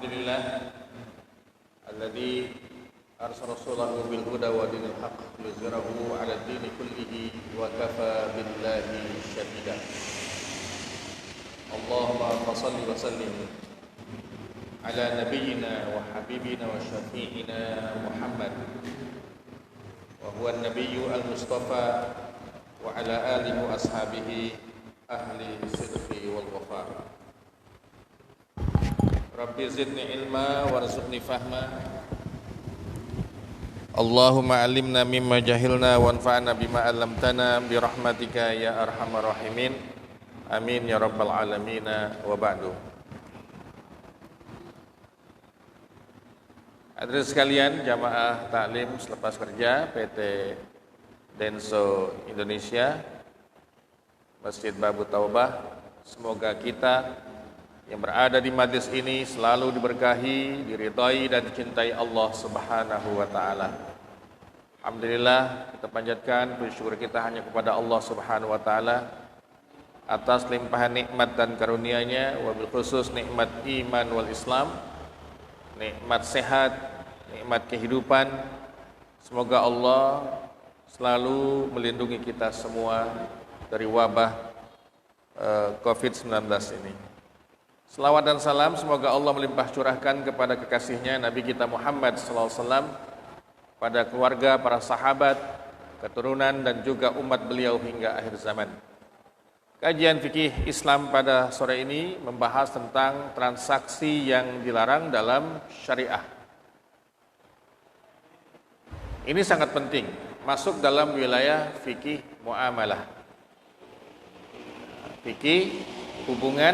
Alhamdulillah alladzi arsala rasulahu bil huda wa dinil haqq liyuzhirahu 'ala ad-dini kullihi wa kafa billahi shahida. Allahumma shalli wa sallim ala nabiyyina wa habibina wa syafi'ina Muhammad wa huwa an-nabiyyu al-mustafa wa ala alihi wa ashabihi ahli sidqi wal wafa. Rabbi zidni ilma warzuqni fahma. Allahumma alimna mimma jahilna wanfa'na bima 'allamtana bi rahmatika ya arhamar rahimin. Amin ya rabbal alamin wa ba'du. Hadirin sekalian, jamaah taklim selepas kerja PT Denso Indonesia Masjid Babu Taubah, semoga kita yang berada di majlis ini selalu diberkahi, diridhai dan dicintai Allah Subhanahu wa taala. Alhamdulillah, kita panjatkan puji syukur kita hanya kepada Allah Subhanahu wa taala atas limpahan nikmat dan karunia-Nya, wabil khusus nikmat iman wal Islam, nikmat sehat, nikmat kehidupan. Semoga Allah selalu melindungi kita semua dari wabah COVID-19 ini. Selawat dan salam semoga Allah melimpah curahkan kepada kekasihnya Nabi kita Muhammad SAW, pada keluarga, para sahabat, keturunan dan juga umat beliau hingga akhir zaman. Kajian fikih Islam pada sore ini membahas tentang transaksi yang dilarang dalam syariah. Ini sangat penting, masuk dalam wilayah fikih muamalah. Fikih hubungan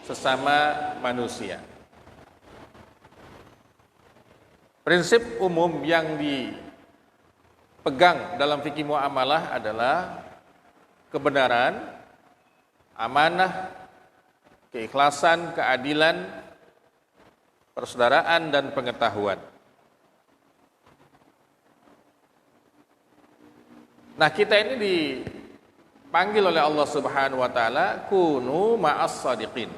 sesama manusia. Prinsip umum yang dipegang dalam fikih muamalah adalah kebenaran, amanah, keikhlasan, keadilan, persaudaraan dan pengetahuan. Nah, kita ini dipanggil oleh Allah Subhanahu wa taala kunu ma'as shadiqin.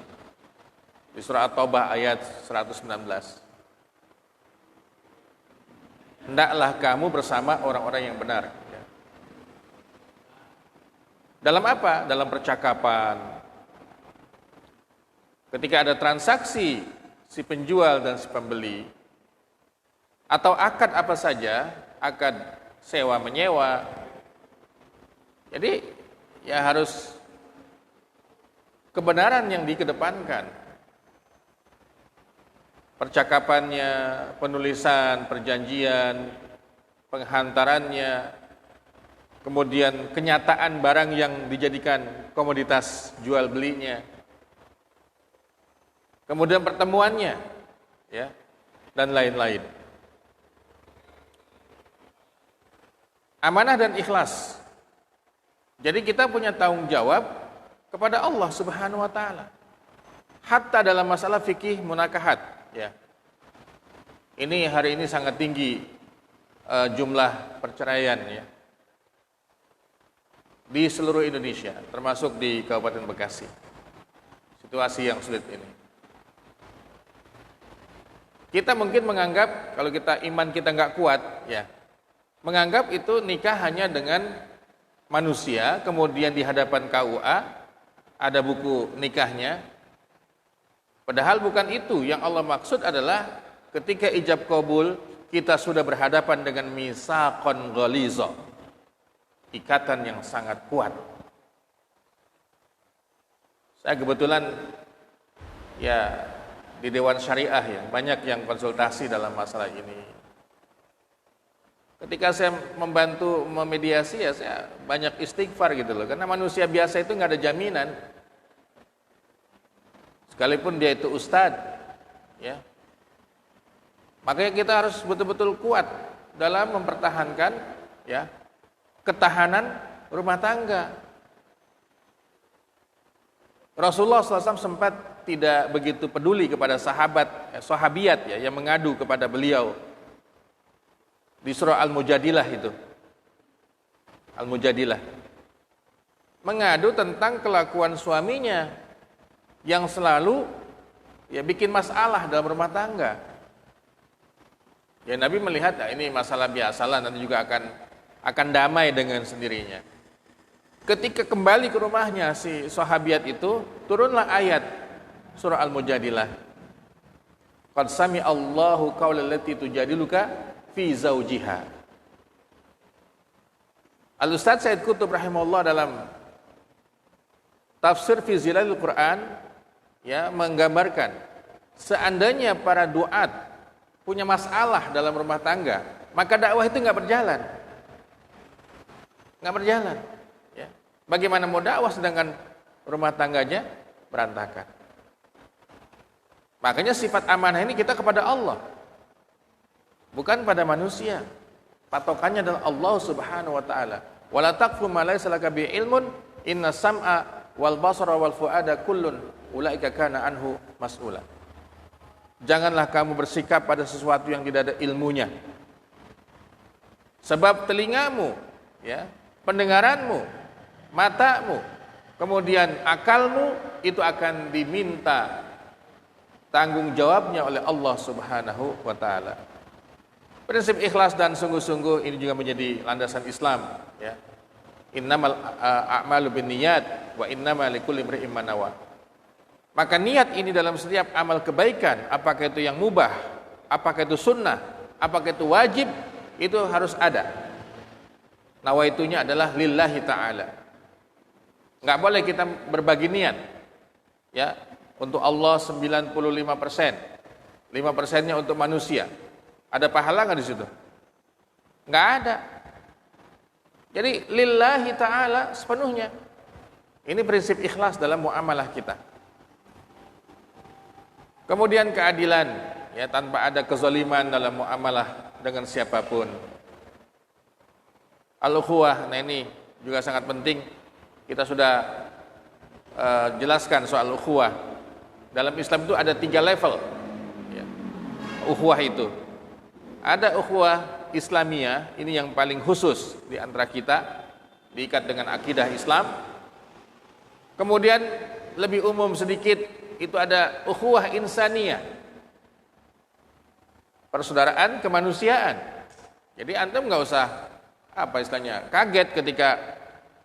Di surah At-Taubah ayat 119. Hendaklah kamu bersama orang-orang yang benar. Dalam apa? Dalam percakapan. Ketika ada transaksi si penjual dan si pembeli, atau akad apa saja, akad sewa menyewa. Jadi ya harus kebenaran yang dikedepankan. Percakapannya, penulisan, perjanjian, penghantarannya, kemudian kenyataan barang yang dijadikan komoditas jual belinya, kemudian pertemuannya, ya, dan lain-lain. Amanah dan ikhlas. Jadi kita punya tanggung jawab kepada Allah Subhanahu wa taala. Hatta dalam masalah fikih munakahat, ya. Ini hari ini sangat tinggi jumlah perceraian, ya, di seluruh Indonesia, termasuk di Kabupaten Bekasi. Situasi yang sulit ini. Kita mungkin menganggap kalau iman kita nggak kuat, ya, menganggap itu nikah hanya dengan manusia, kemudian di hadapan KUA ada buku nikahnya. Padahal bukan itu yang Allah maksud. Adalah ketika ijab qabul kita sudah berhadapan dengan mitsaqan ghaliza, ikatan yang sangat kuat. Saya kebetulan ya di Dewan Syariah, ya, banyak yang konsultasi dalam masalah ini. Ketika saya membantu memediasi, ya saya banyak istighfar gitu loh. Karena manusia biasa itu nggak ada jaminan. Sekalipun dia itu ustadz, ya. Makanya kita harus betul-betul kuat dalam mempertahankan, ya, ketahanan rumah tangga. Rasulullah SAW sempat tidak begitu peduli kepada sahabiat, ya, yang mengadu kepada beliau. Di surah Al-Mujadilah itu. Al-Mujadilah. Mengadu tentang kelakuan suaminya yang selalu ya bikin masalah dalam rumah tangga. Ya Nabi melihat ini masalah biasalah, nanti juga akan damai dengan sendirinya. Ketika kembali ke rumahnya si sahabiat itu, turunlah ayat surah Al-Mujadilah. Qad sami Allahu qaulal lati tujadiluka fi zaujiha. Al-Ustaz Said Qutb rahimahullah dalam tafsir fi zilalil Quran ya menggambarkan seandainya para duat punya masalah dalam rumah tangga, maka dakwah itu nggak berjalan. Nggak berjalan. Ya. Bagaimana mau dakwah sedangkan rumah tangganya berantakan? Makanya sifat amanah ini kita kepada Allah, bukan pada manusia. Patokannya adalah Allah Subhanahu wa taala. Wala taqfu ma laysa laka bi ilmun, inna sam'a wal basara wal fuada kullun ulaika kana anhu mas'ula. Janganlah kamu bersikap pada sesuatu yang tidak ada ilmunya. Sebab telingamu, ya, pendengaranmu, matamu, kemudian akalmu itu akan diminta tanggung jawabnya oleh Allah Subhanahu wa taala. Prinsip ikhlas dan sungguh-sungguh ini juga menjadi landasan Islam, ya. Innamal a'malu binniyat wa innamal likulli imri'in ma nawa. Maka niat ini dalam setiap amal kebaikan, apakah itu yang mubah, apakah itu sunnah, apakah itu wajib, itu harus ada. Nawaitunya adalah lillahi ta'ala. Nggak boleh kita berbagi niat, ya, untuk Allah 95%, 5%-nya untuk manusia. Ada pahala nggak di situ? Nggak ada. Jadi lillahi ta'ala sepenuhnya. Ini prinsip ikhlas dalam muamalah kita. Kemudian keadilan, ya, tanpa ada kezaliman dalam muamalah dengan siapapun. Al-ukhuwah, nah ini juga sangat penting. Kita sudah jelaskan soal ukhuwah. Dalam Islam itu ada 3 level, ya, ukhuwah itu. Ada ukhuwah Islamiyah, ini yang paling khusus di antara kita, diikat dengan akidah Islam. Kemudian lebih umum sedikit, itu ada ukhuwah insaniyah, persaudaraan kemanusiaan. Jadi antum nggak usah apa istilahnya kaget ketika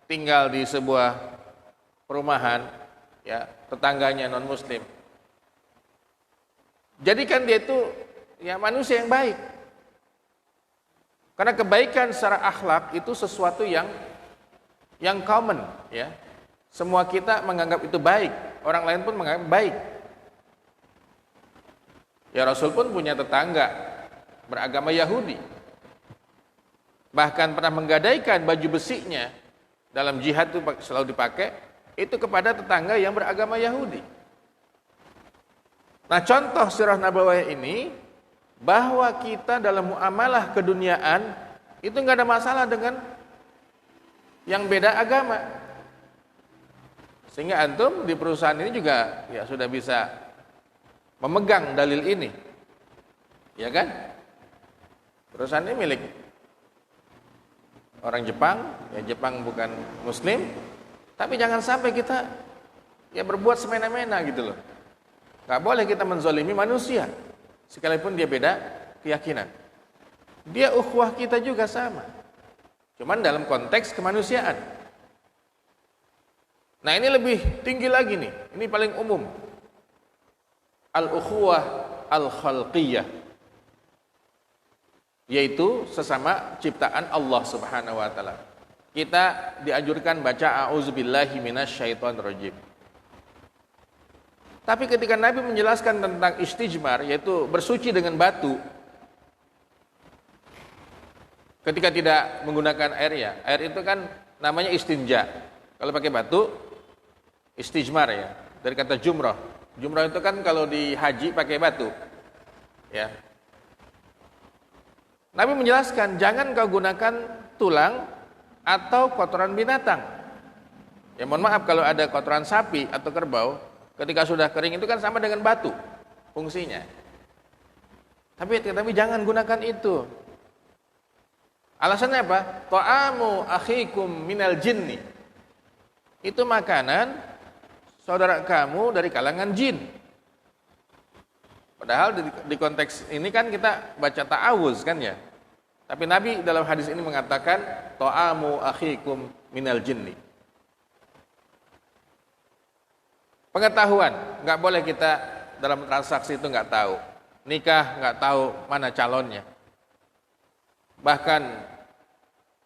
tinggal di sebuah perumahan, ya, tetangganya non muslim. Jadikan dia itu, ya, manusia yang baik. Karena kebaikan secara akhlak itu sesuatu yang common, ya. Semua kita menganggap itu baik, orang lain pun menganggap baik. Ya, Rasul pun punya tetangga beragama Yahudi. Bahkan pernah menggadaikan baju besinya dalam jihad itu selalu dipakai itu kepada tetangga yang beragama Yahudi. Nah, contoh sirah nabawiyah ini bahwa kita dalam muamalah keduniaan itu nggak ada masalah dengan yang beda agama. Sehingga antum di perusahaan ini juga, ya, sudah bisa memegang dalil ini, ya kan? Perusahaan ini milik orang Jepang, ya, Jepang bukan Muslim, tapi jangan sampai kita, ya, berbuat semena-mena gitu loh. Nggak boleh kita menzalimi manusia, sekalipun dia beda keyakinan. Dia ukhuwah kita juga sama, cuman dalam konteks kemanusiaan. Nah, ini lebih tinggi lagi nih, ini paling umum. Al-ukhuwah al-khalqiyah, yaitu sesama ciptaan Allah Subhanahu wa taala. Kita dianjurkan baca a'udzubillahi minasyaitonirrajim. Tapi ketika Nabi menjelaskan tentang istijmar, yaitu bersuci dengan batu, ketika tidak menggunakan air, ya, air itu kan namanya istinja. Kalau pakai batu, istijmar, ya, dari kata jumrah. Jumrah itu kan kalau di haji pakai batu, ya. Nabi menjelaskan jangan kau gunakan tulang atau kotoran binatang. Ya, mohon maaf kalau ada kotoran sapi atau kerbau, ketika sudah kering itu kan sama dengan batu fungsinya. Tapi jangan gunakan itu. Alasannya apa? Ta'amu akhikum minal jinni. Itu makanan saudara kamu dari kalangan jin. Padahal di konteks ini kan kita baca ta'awuz kan ya. Tapi Nabi dalam hadis ini mengatakan ta'amu akhikum minal jinni. Pengetahuan, nggak boleh kita dalam transaksi itu nggak tahu. Nikah nggak tahu mana calonnya. Bahkan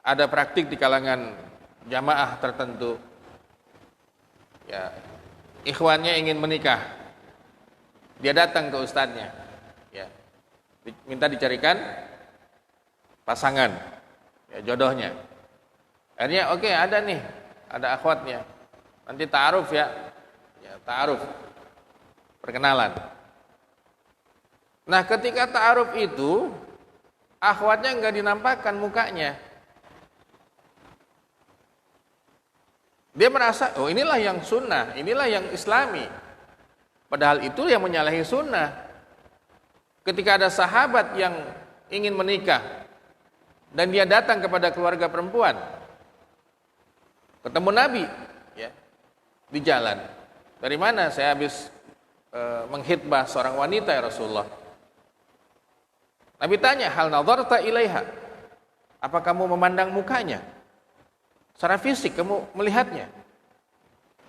ada praktik di kalangan jamaah tertentu, ya, ikhwannya ingin menikah, dia datang ke ustadznya, ya, minta dicarikan pasangan, ya, jodohnya. Akhirnya oke, ada nih, ada akhwatnya, nanti ta'aruf ya, ta'aruf, perkenalan. Nah ketika ta'aruf itu, akhwatnya nggak dinampakkan mukanya. Dia merasa, oh inilah yang sunnah, inilah yang islami. Padahal itu yang menyalahi sunnah. Ketika ada sahabat yang ingin menikah, dan dia datang kepada keluarga perempuan, ketemu Nabi, ya, di jalan. Dari mana? Saya habis menghitbah seorang wanita ya Rasulullah. Nabi tanya, hal nadharta ilaiha? Apa kamu memandang mukanya? Secara fisik kamu melihatnya?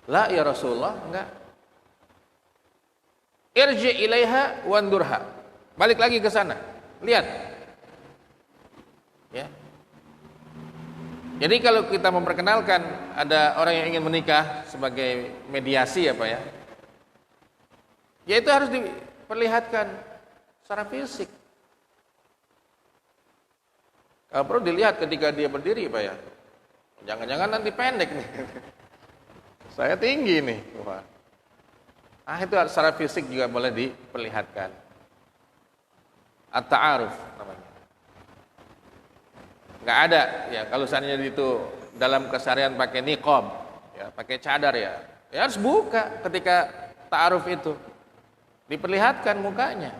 La ya Rasulullah, enggak. Irji ilaiha wandurha. Balik lagi ke sana, lihat. Ya. Jadi kalau kita memperkenalkan ada orang yang ingin menikah sebagai mediasi ya Pak ya, ya itu harus diperlihatkan secara fisik. Kalau perlu dilihat ketika dia berdiri Pak ya, jangan-jangan nanti pendek nih, saya tinggi nih. Wah. Ah itu secara fisik juga boleh diperlihatkan. At-ta'aruf namanya. Nggak ada ya kalau seandainya itu dalam keseharian pakai niqab, ya, pakai cadar ya harus buka ketika ta'aruf itu, diperlihatkan mukanya.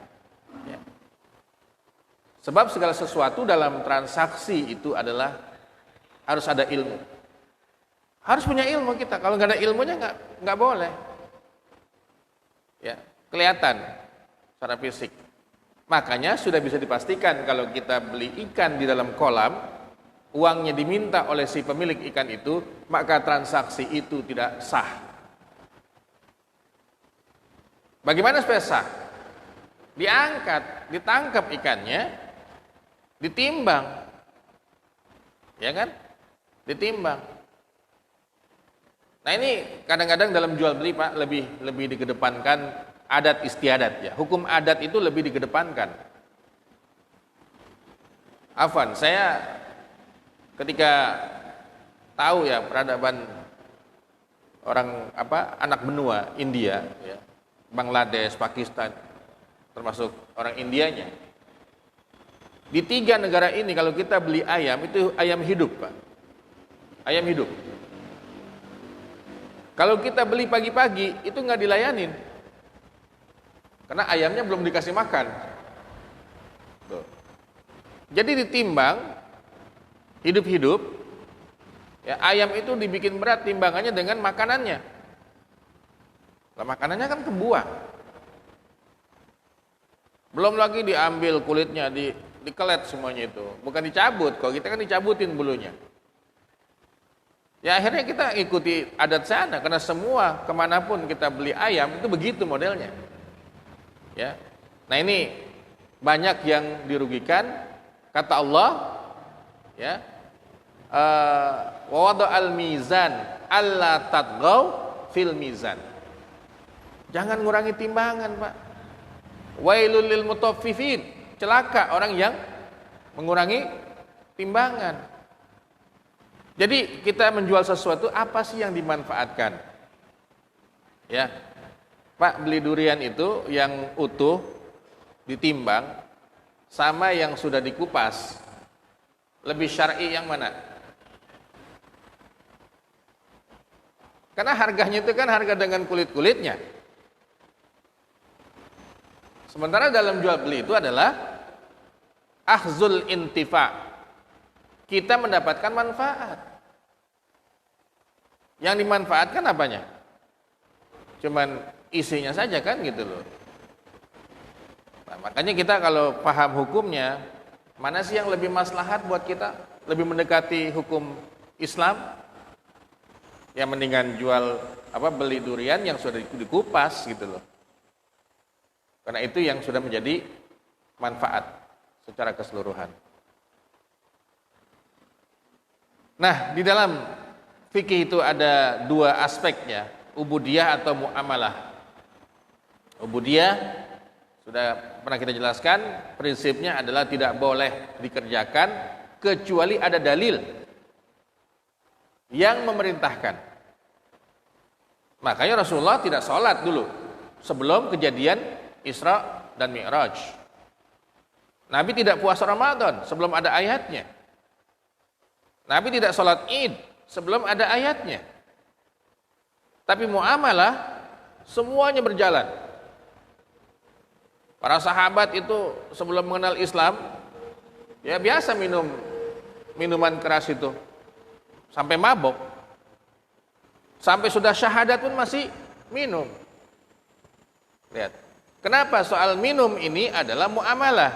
Ya. Sebab segala sesuatu dalam transaksi itu adalah harus ada ilmu, harus punya ilmu kita. Kalau nggak ada ilmunya nggak boleh. Ya, kelihatan secara fisik. Makanya sudah bisa dipastikan kalau kita beli ikan di dalam kolam, uangnya diminta oleh si pemilik ikan itu, maka transaksi itu tidak sah. Bagaimana supaya sah? Diangkat, ditangkap ikannya, ditimbang. Ya kan? Ditimbang. Nah ini kadang-kadang dalam jual beli Pak lebih dikedepankan adat istiadat ya. Hukum adat itu lebih dikedepankan. Afwan, saya ketika tahu ya peradaban orang anak benua India ya, Bangladesh, Pakistan, termasuk orang Indianya. Di 3 negara ini kalau kita beli ayam itu ayam hidup Pak. Ayam hidup. Kalau kita beli pagi-pagi itu nggak dilayanin. Karena ayamnya belum dikasih makan. Tuh. Jadi ditimbang hidup-hidup, ya, ayam itu dibikin berat timbangannya dengan makanannya. Nah, makanannya kan kebuang. Belum lagi diambil kulitnya, dikelet semuanya itu. Bukan dicabut, kalau kita kan dicabutin bulunya. Ya akhirnya kita ikuti adat sana, karena semua kemanapun kita beli ayam itu begitu modelnya. Ya, nah ini banyak yang dirugikan. Kata Allah, ya, wa wada'al mizan alla tatghaw fil mizan. Jangan ngurangi timbangan Pak. Wailul lil mutaffifin, celaka orang yang mengurangi timbangan. Jadi kita menjual sesuatu, apa sih yang dimanfaatkan? Ya, Pak, beli durian itu yang utuh ditimbang sama yang sudah dikupas, lebih syar'i yang mana? Karena harganya itu kan harga dengan kulit-kulitnya. Sementara dalam jual beli itu adalah akhzul intifa'. Kita mendapatkan manfaat. Yang dimanfaatkan apanya? Cuman isinya saja kan gitu loh. Nah, makanya kita kalau paham hukumnya, mana sih yang lebih maslahat buat kita, lebih mendekati hukum Islam, yang mendingan jual beli durian yang sudah dikupas gitu loh. Karena itu yang sudah menjadi manfaat secara keseluruhan. Nah, di dalam fikih itu ada dua aspeknya, ubudiyah atau muamalah. Ubudiyah sudah pernah kita jelaskan, prinsipnya adalah tidak boleh dikerjakan kecuali ada dalil yang memerintahkan. Makanya Rasulullah tidak sholat dulu sebelum kejadian Isra dan Mi'raj. Nabi tidak puasa Ramadan sebelum ada ayatnya. Nabi tidak sholat Id sebelum ada ayatnya. Tapi muamalah semuanya berjalan. Para sahabat itu sebelum mengenal Islam, ya biasa minum minuman keras itu. Sampai mabok. Sampai sudah syahadat pun masih minum. Lihat. Kenapa soal minum ini adalah muamalah?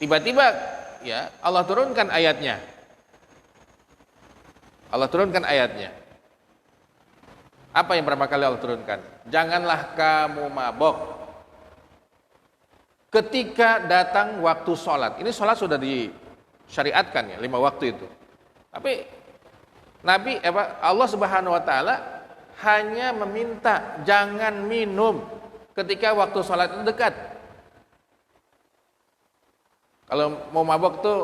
Tiba-tiba ya Allah turunkan ayatnya. Allah turunkan ayatnya. Apa yang pertama kali Allah turunkan? Janganlah kamu mabok ketika datang waktu sholat. Ini sholat sudah disyariatkan ya, 5 waktu itu. Tapi Allah Subhanahu Wa Taala hanya meminta jangan minum ketika waktu sholat itu dekat. Kalau mau mabok tuh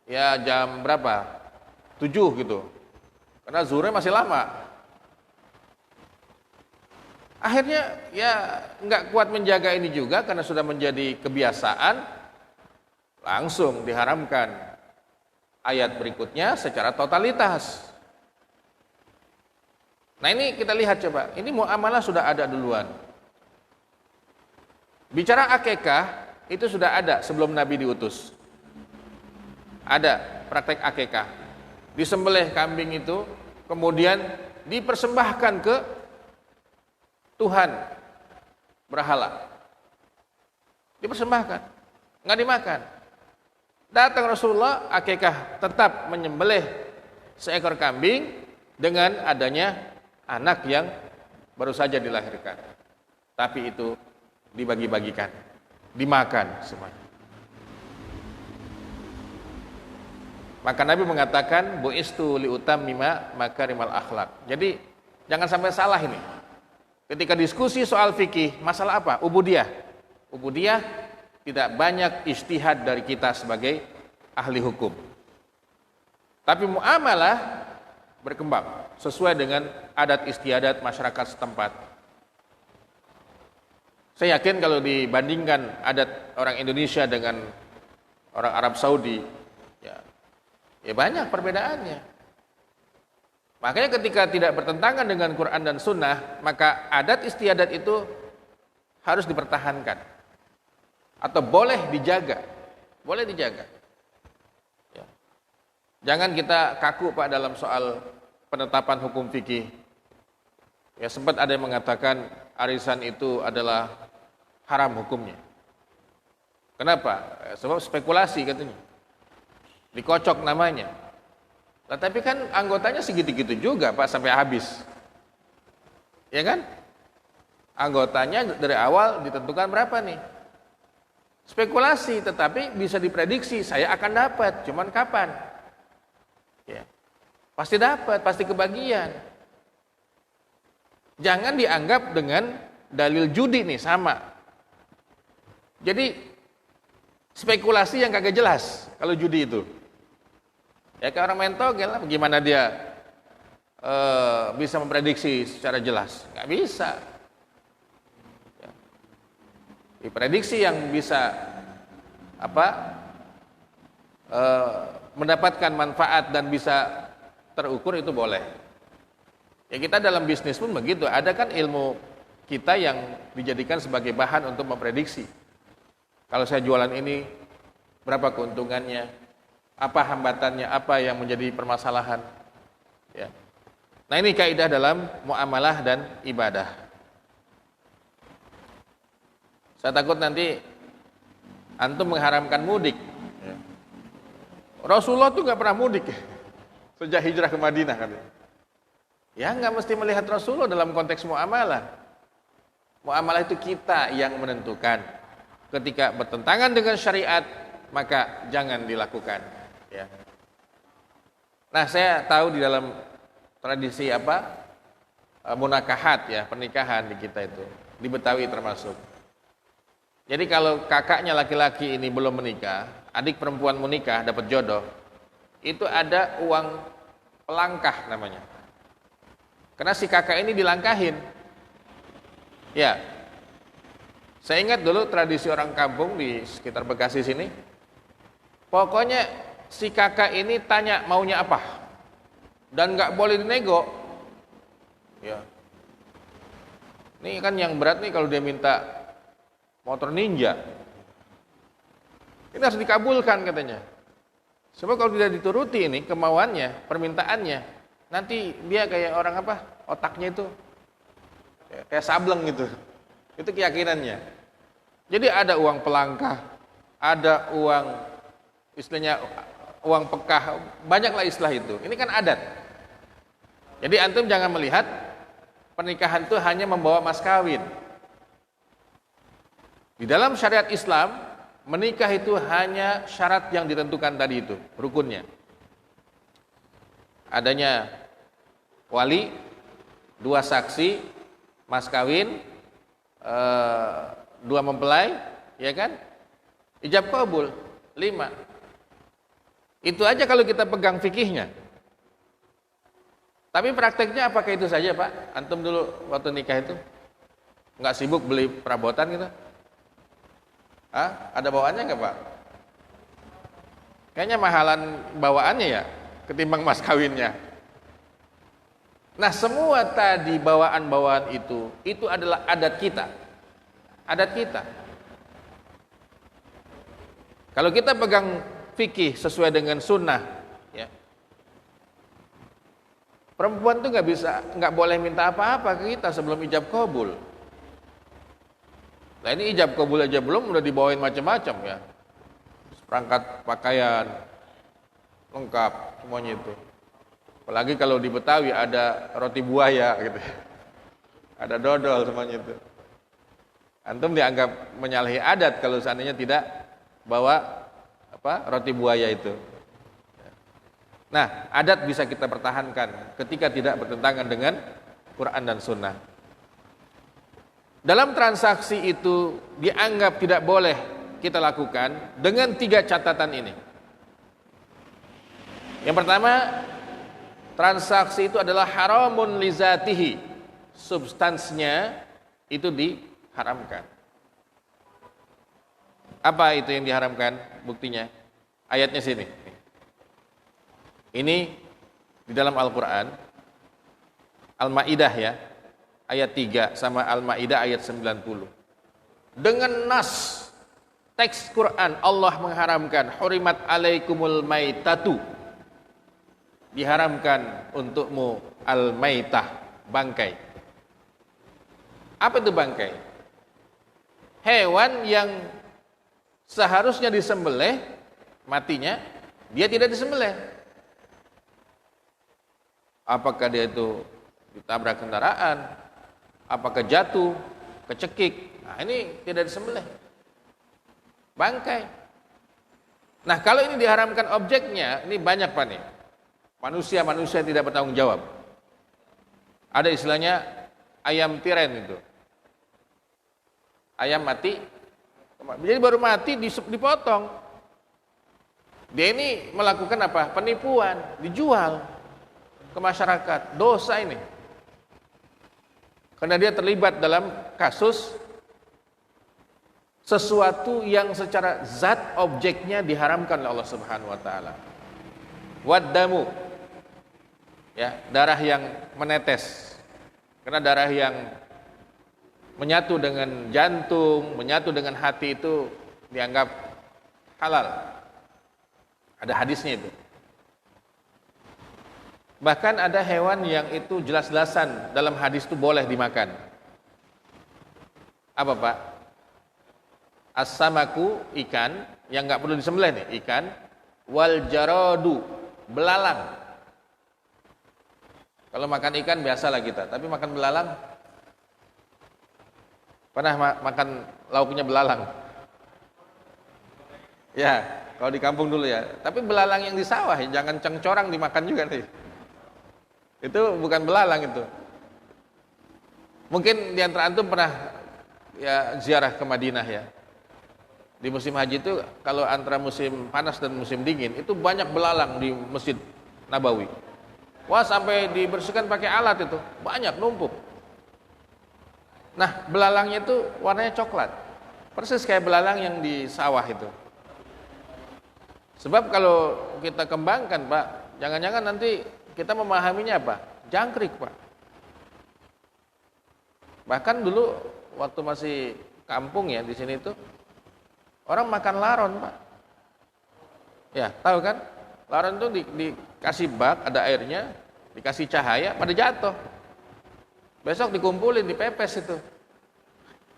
ya jam berapa? 7 gitu. Karena zuhurnya masih lama. Akhirnya ya nggak kuat menjaga ini juga karena sudah menjadi kebiasaan, langsung diharamkan. Ayat berikutnya secara totalitas. Nah ini kita lihat coba, ini muamalah sudah ada duluan. Bicara akikah itu sudah ada sebelum Nabi diutus. Ada praktek akikah. Disembelih kambing itu, kemudian dipersembahkan ke Tuhan berhala. Dipersembahkan, nggak dimakan. Datang Rasulullah, akikah tetap menyembelih seekor kambing dengan adanya anak yang baru saja dilahirkan. Tapi itu dibagi-bagikan, dimakan semuanya. Maka Nabi mengatakan bu'istu liutammima makarimal akhlak. Jadi jangan sampai salah ini. Ketika diskusi soal fikih, masalah apa? Ubudiyah. Ubudiyah tidak banyak ijtihad dari kita sebagai ahli hukum. Tapi muamalah berkembang sesuai dengan adat istiadat masyarakat setempat. Saya yakin kalau dibandingkan adat orang Indonesia dengan orang Arab Saudi, ya banyak perbedaannya. Makanya ketika tidak bertentangan dengan Quran dan Sunnah, maka adat istiadat itu harus dipertahankan atau boleh dijaga, boleh dijaga. Ya. Jangan kita kaku Pak dalam soal penetapan hukum fikih. Ya sempat ada yang mengatakan arisan itu adalah haram hukumnya. Kenapa? Sebab spekulasi katanya. Dikocok namanya. Nah, tapi kan anggotanya segitu-gitu juga Pak sampai habis. Ya kan? Anggotanya dari awal ditentukan berapa nih? Spekulasi, tetapi bisa diprediksi saya akan dapat, cuman kapan? Ya. Pasti dapat, pasti kebagian. Jangan dianggap dengan dalil judi nih sama. Jadi spekulasi yang kagak jelas kalau judi itu. Ya kayak orang main togel lah, bagaimana dia bisa memprediksi secara jelas? Nggak bisa. Ya. Diprediksi yang bisa mendapatkan manfaat dan bisa terukur itu boleh. Ya kita dalam bisnis pun begitu. Ada kan ilmu kita yang dijadikan sebagai bahan untuk memprediksi. Kalau saya jualan ini, berapa keuntungannya? Apa hambatannya, apa yang menjadi permasalahan. Ya. Nah ini kaidah dalam muamalah dan ibadah. Saya takut nanti antum mengharamkan mudik. Ya. Rasulullah tuh nggak pernah mudik sejak hijrah ke Madinah katanya. Ya nggak mesti melihat Rasulullah dalam konteks muamalah. Muamalah itu kita yang menentukan. Ketika bertentangan dengan syariat, maka jangan dilakukan. Ya. Nah, saya tahu di dalam tradisi munakahat ya, pernikahan di kita itu, di Betawi termasuk. Jadi kalau kakaknya laki-laki ini belum menikah, adik perempuan menikah dapat jodoh, itu ada uang pelangkah namanya. Karena si kakak ini dilangkahin. Ya. Saya ingat dulu tradisi orang kampung di sekitar Bekasi sini. Pokoknya si kakak ini tanya maunya apa. Dan nggak boleh dinego. Ya. Ini kan yang berat nih kalau dia minta motor ninja. Ini harus dikabulkan katanya. Sebab kalau tidak dituruti ini kemauannya, permintaannya, nanti dia kayak orang otaknya itu kayak sableng gitu. Itu keyakinannya. Jadi ada uang pelangkah, ada uang istilahnya uang pekah, banyaklah istilah itu. Ini kan adat. Jadi antum jangan melihat pernikahan itu hanya membawa mas kawin. Di dalam syariat Islam, menikah itu hanya syarat yang ditentukan tadi itu, rukunnya. Adanya wali, 2 saksi, mas kawin, 2 mempelai, ya kan? Ijab qabul, 5. Itu aja kalau kita pegang fikihnya. Tapi prakteknya apakah itu saja, Pak? Antum dulu waktu nikah itu nggak sibuk beli perabotan gitu? Ada bawaannya nggak, Pak? Kayaknya mahalan bawaannya ya, ketimbang mas kawinnya. Nah, semua tadi bawaan-bawaan itu adalah adat kita. Adat kita. Kalau kita pegang fikih sesuai dengan sunnah, ya, perempuan tuh nggak boleh minta apa-apa ke kita sebelum ijab qabul. Nah ini ijab qabul aja belum udah dibawain macam-macam ya, perangkat pakaian lengkap semuanya itu. Apalagi kalau di Betawi ada roti buaya gitu, ada dodol semuanya itu. Antum dianggap menyalahi adat kalau seandainya tidak bawa roti buaya itu. Nah, adat bisa kita pertahankan ketika tidak bertentangan dengan Quran dan Sunnah. Dalam transaksi itu dianggap tidak boleh kita lakukan dengan 3 catatan ini. Yang pertama, transaksi itu adalah haramun lizatihi, substansinya itu diharamkan. Apa itu yang diharamkan? Buktinya ayatnya sini. Ini di dalam Al-Quran Al-Ma'idah ya, ayat 3 sama Al-Ma'idah ayat 90. Dengan nas teks Quran Allah mengharamkan hurimat alaikumul maitatu, diharamkan untukmu al-maitah, bangkai. Apa itu bangkai? Hewan yang seharusnya disembelih, matinya dia tidak disembelih. Apakah dia itu ditabrak kendaraan, apakah jatuh, kecekik, nah ini tidak disembelih, bangkai. Nah kalau ini diharamkan objeknya, ini banyak Pak nih, manusia tidak bertanggung jawab. Ada istilahnya ayam tiren itu, ayam mati, jadi baru mati dipotong. Dia ini melakukan apa? Penipuan, dijual ke masyarakat, dosa ini. Karena dia terlibat dalam kasus sesuatu yang secara zat objeknya diharamkan oleh Allah Subhanahu wa taala. Waddamu, ya, darah yang menetes. Karena darah yang menyatu dengan jantung, menyatu dengan hati itu dianggap halal. Ada hadisnya itu. Bahkan ada hewan yang itu jelas-jelasan dalam hadis itu boleh dimakan. Apa Pak? As-samaku ikan yang nggak perlu disembelih nih, ikan. Wal jaradu belalang. Kalau makan ikan biasalah kita, tapi makan belalang pernah makan lauknya belalang? Ya, kalau di kampung dulu ya. Tapi belalang yang di sawah, ya, jangan cengcorang dimakan juga nih. Itu bukan belalang itu. Mungkin di antara antum pernah ya ziarah ke Madinah ya. Di musim haji itu kalau antara musim panas dan musim dingin itu banyak belalang di Masjid Nabawi. Wah, sampai dibersihkan pakai alat itu, banyak numpuk. Nah, belalangnya itu warnanya coklat. Persis kayak belalang yang di sawah itu. Sebab kalau kita kembangkan, Pak, jangan-jangan nanti kita memahaminya apa? Jangkrik, Pak. Bahkan dulu waktu masih kampung ya di sini itu orang makan laron, Pak. Ya, tahu kan? Laron itu dikasih bak, ada airnya, dikasih cahaya, pada jatuh. Besok dikumpulin, dipepes itu.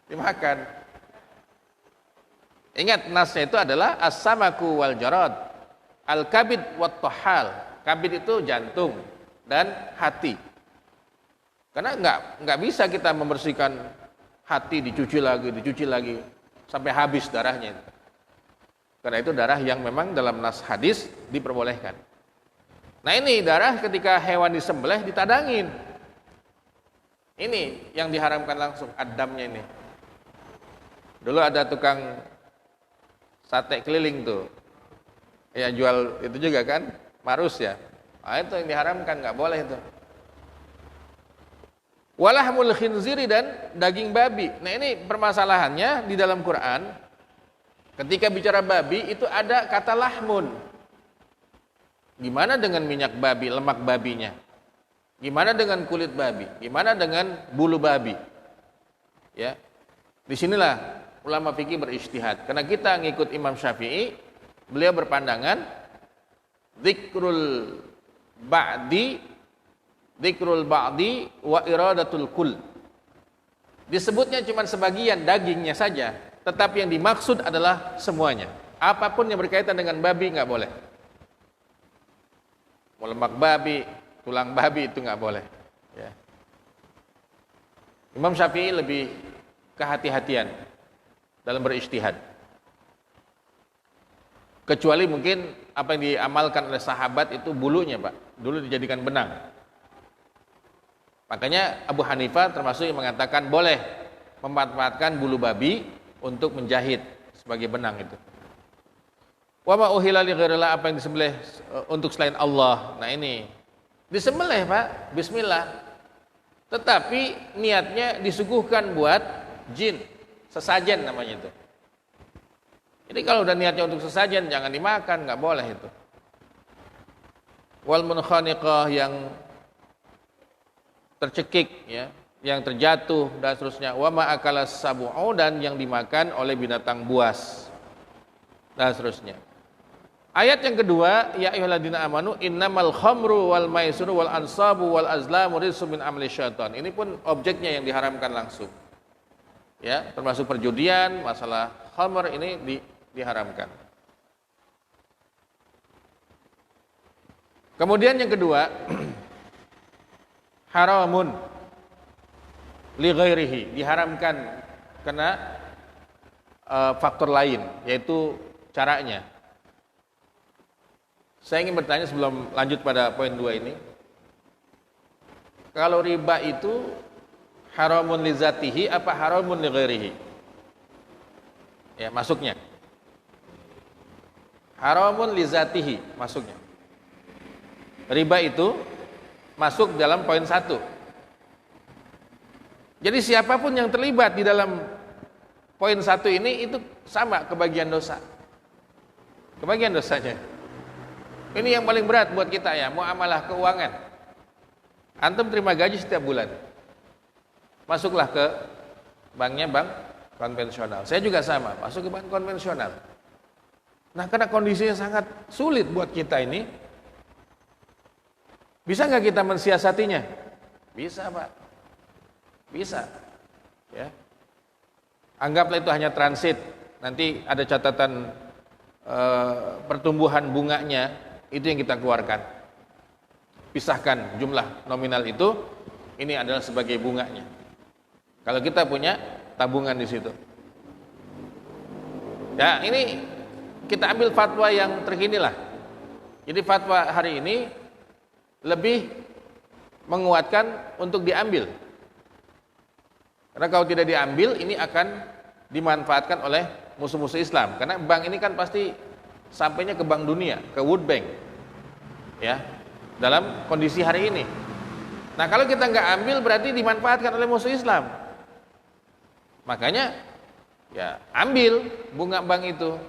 Dimakan. Ingat, nasnya itu adalah as-samaku wal jarad, al-kabid wat tahal. Kabid itu jantung dan hati. Karena nggak bisa kita membersihkan hati, dicuci lagi sampai habis darahnya. Karena itu darah yang memang dalam nas hadis diperbolehkan. Nah, ini darah ketika hewan disembelih ditadangin. Ini yang diharamkan langsung, adamnya ini. Dulu ada tukang sate keliling tuh, yang jual itu juga kan, marus ya. Nah, itu yang diharamkan, nggak boleh itu. Walahmul khinziri, dan daging babi. Nah, ini permasalahannya di dalam Quran. Ketika bicara babi itu ada kata lahmun. Gimana dengan minyak babi, lemak babinya? Gimana dengan kulit babi? Gimana dengan bulu babi? Ya. Disinilah ulama fikih berijtihad. Karena kita ngikut Imam Syafi'i, beliau berpandangan dzikrul ba'di wa iradatul kull. Disebutnya cuma sebagian dagingnya saja, tetapi yang dimaksud adalah semuanya. Apapun yang berkaitan dengan babi nggak boleh. Mau lemak babi, tulang babi itu nggak boleh. Ya. Imam Syafi'i lebih kehati-hatian dalam berijtihad. Kecuali mungkin apa yang diamalkan oleh sahabat itu bulunya, Pak. Dulu dijadikan benang. Makanya Abu Hanifah termasuk yang mengatakan boleh memanfaatkan bulu babi untuk menjahit sebagai benang itu. Wa ma uhilla li ghairillah, apa yang disembelih untuk selain Allah. Nah, ini disembelih, Pak, bismillah. Tetapi niatnya disuguhkan buat jin, sesajen namanya itu. Jadi kalau udah niatnya untuk sesajen jangan dimakan, nggak boleh itu. Wal munkhaniqah, yang tercekik ya, yang terjatuh dan seterusnya. Wa ma akalas sabu'u, dan yang dimakan oleh binatang buas dan seterusnya. Ayat yang kedua, ya ayyuhalladzina amanu innamal khamru wal maisiru wal ansabu wal azlamu rizqun min amali syaitan. Ini pun objeknya yang diharamkan langsung. Ya, termasuk perjudian, masalah khamr ini diharamkan. Kemudian yang kedua, haramun li ghairihi, diharamkan karena faktor lain, yaitu caranya. Saya ingin bertanya sebelum lanjut pada poin 2 ini. Kalau riba itu haramun li zatihi apa haramun li ghairihi? Ya, masuknya. Haramun li zatihi masuknya. Riba itu masuk dalam poin 1. Jadi siapapun yang terlibat di dalam poin 1 ini itu sama kebagian dosa. Kebagian dosanya. Ini yang paling berat buat kita ya, muamalah keuangan. Antum terima gaji setiap bulan. Masuklah ke banknya, bank konvensional. Saya juga sama, masuk ke bank konvensional. Nah, karena kondisinya sangat sulit buat kita ini, bisa nggak kita mensiasatinya? Bisa, Pak. Bisa. Ya. Anggaplah itu hanya transit nanti ada catatan pertumbuhan bunganya, itu yang kita keluarkan. Pisahkan jumlah nominal itu, ini adalah sebagai bunganya. Kalau kita punya tabungan di situ. Ya, ini kita ambil fatwa yang terkini lah. Jadi fatwa hari ini lebih menguatkan untuk diambil. Karena kalau tidak diambil, ini akan dimanfaatkan oleh musuh-musuh Islam. Karena bank ini kan pasti sampainya ke Bank Dunia, ke World Bank. Ya, dalam kondisi hari ini. Nah, kalau kita nggak ambil berarti dimanfaatkan oleh musuh Islam. Makanya ya ambil bunga bank itu.